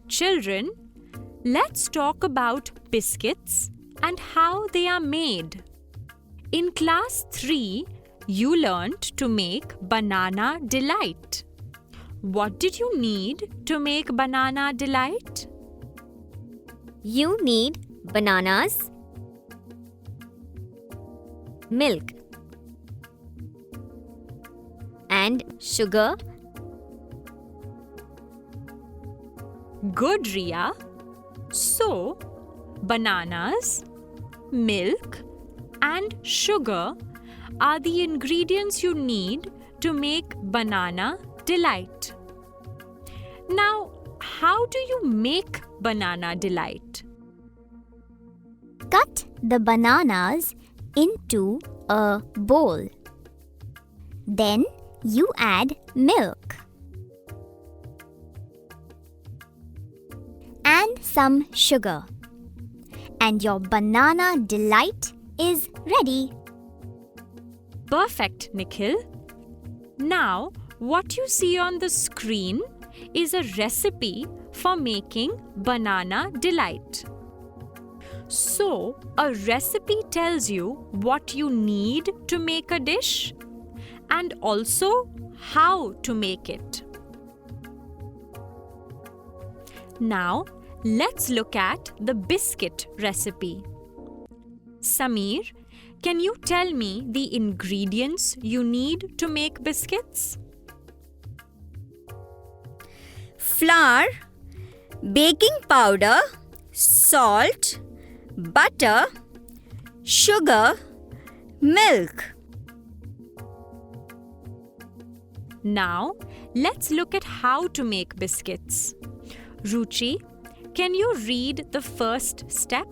Children, let's talk about biscuits and how they are made. In class 3, you learned to make banana delight. What did you need to make banana delight? You need bananas, milk, and sugar. Good, Ria. So, bananas, milk, and sugar are the ingredients you need to make banana delight. Now, how do you make banana delight? Cut the bananas into a bowl. Then you add milk and some sugar, and your banana delight is ready. Perfect, Nikhil. Now, what you see on the screen is a recipe for making banana delight. So, a recipe tells you what you need to make a dish and also how to make it. Now, let's look at the biscuit recipe. Samir, can you tell me the ingredients you need to make biscuits? Flour, baking powder, salt, butter, sugar, milk. Now, let's look at how to make biscuits. Ruchi, can you read the first step?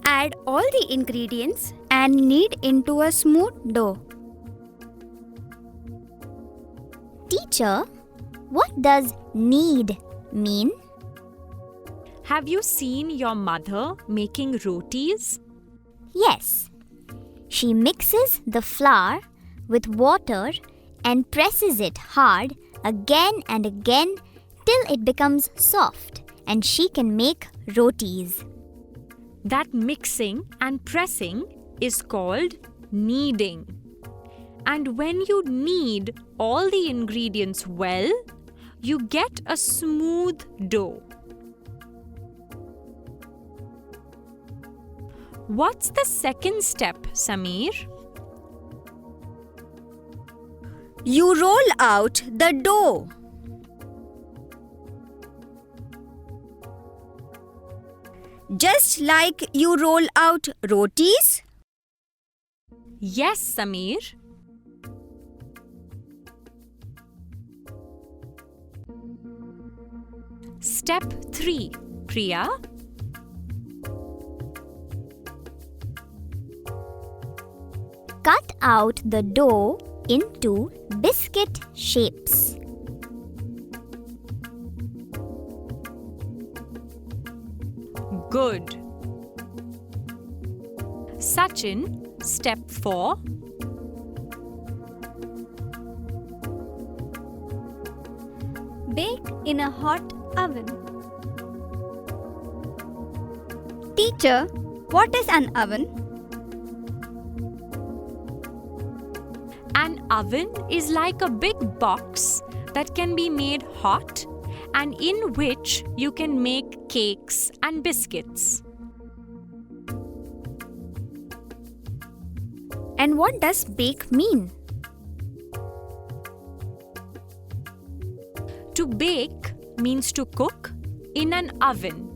Add all the ingredients and knead into a smooth dough. Teacher, what does knead mean? Have you seen your mother making rotis? Yes. She mixes the flour with water and presses it hard again and again till it becomes soft and she can make rotis. That mixing and pressing is called kneading. And when you knead all the ingredients well, you get a smooth dough. What's the second step, Samir? You roll out the dough. Just like you roll out rotis? Yes, Samir. Step 3, Priya. Cut out the dough into biscuit shapes. Good. Sachin, step 4. Bake in a hot oven. Teacher, what is an oven? An oven is like a big box that can be made hot and in which you can make cakes and biscuits. And what does bake mean? To bake means to cook in an oven.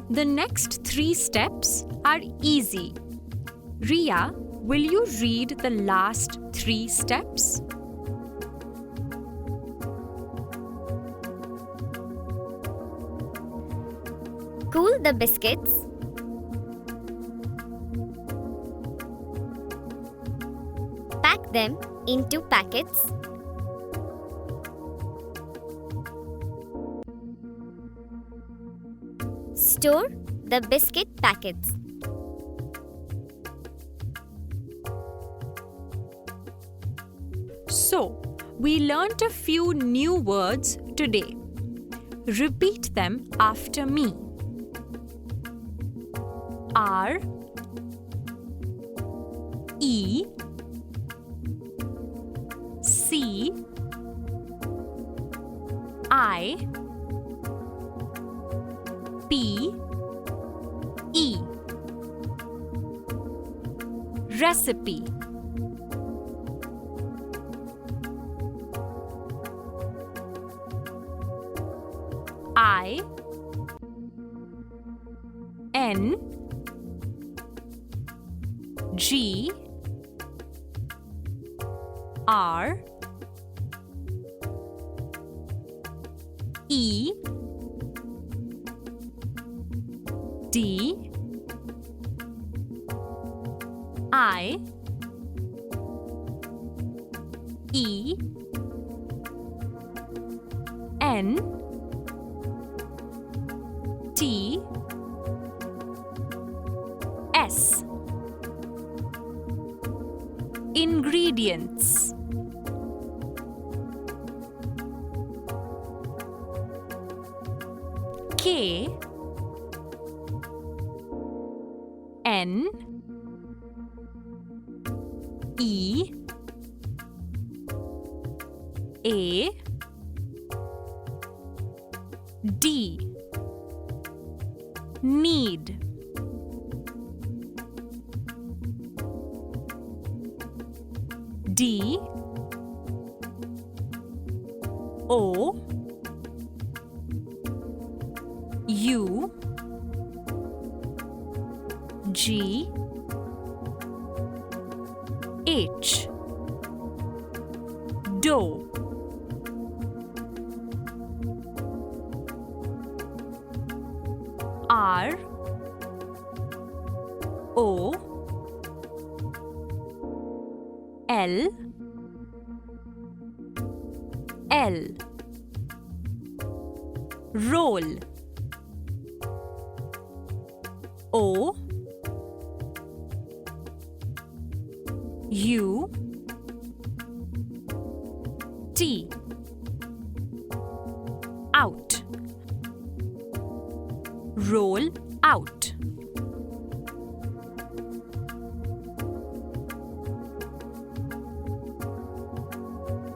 The next 3 steps are easy. Ria, will you read the last 3 steps? Cool the biscuits. Pack them into packets. Store the biscuit packets. So, we learnt a few new words today. Repeat them after me. R E C I P E. Recipe. I N G R E D I E N T S. Ingredients. K N E A D. Knead. D O U G H. Dough. R O L L. Roll. O U T. Out. Roll out.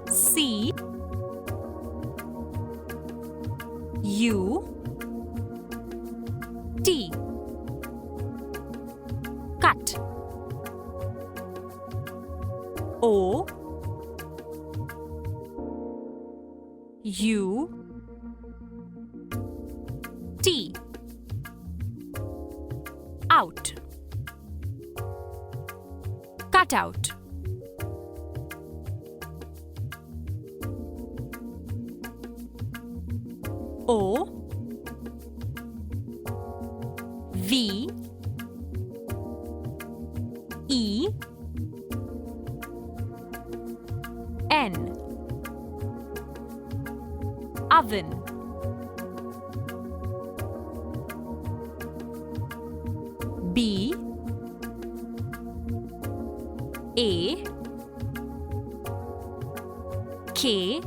C U T. Cut. O U T. Out. Cut out. O V E N. Oven. B A K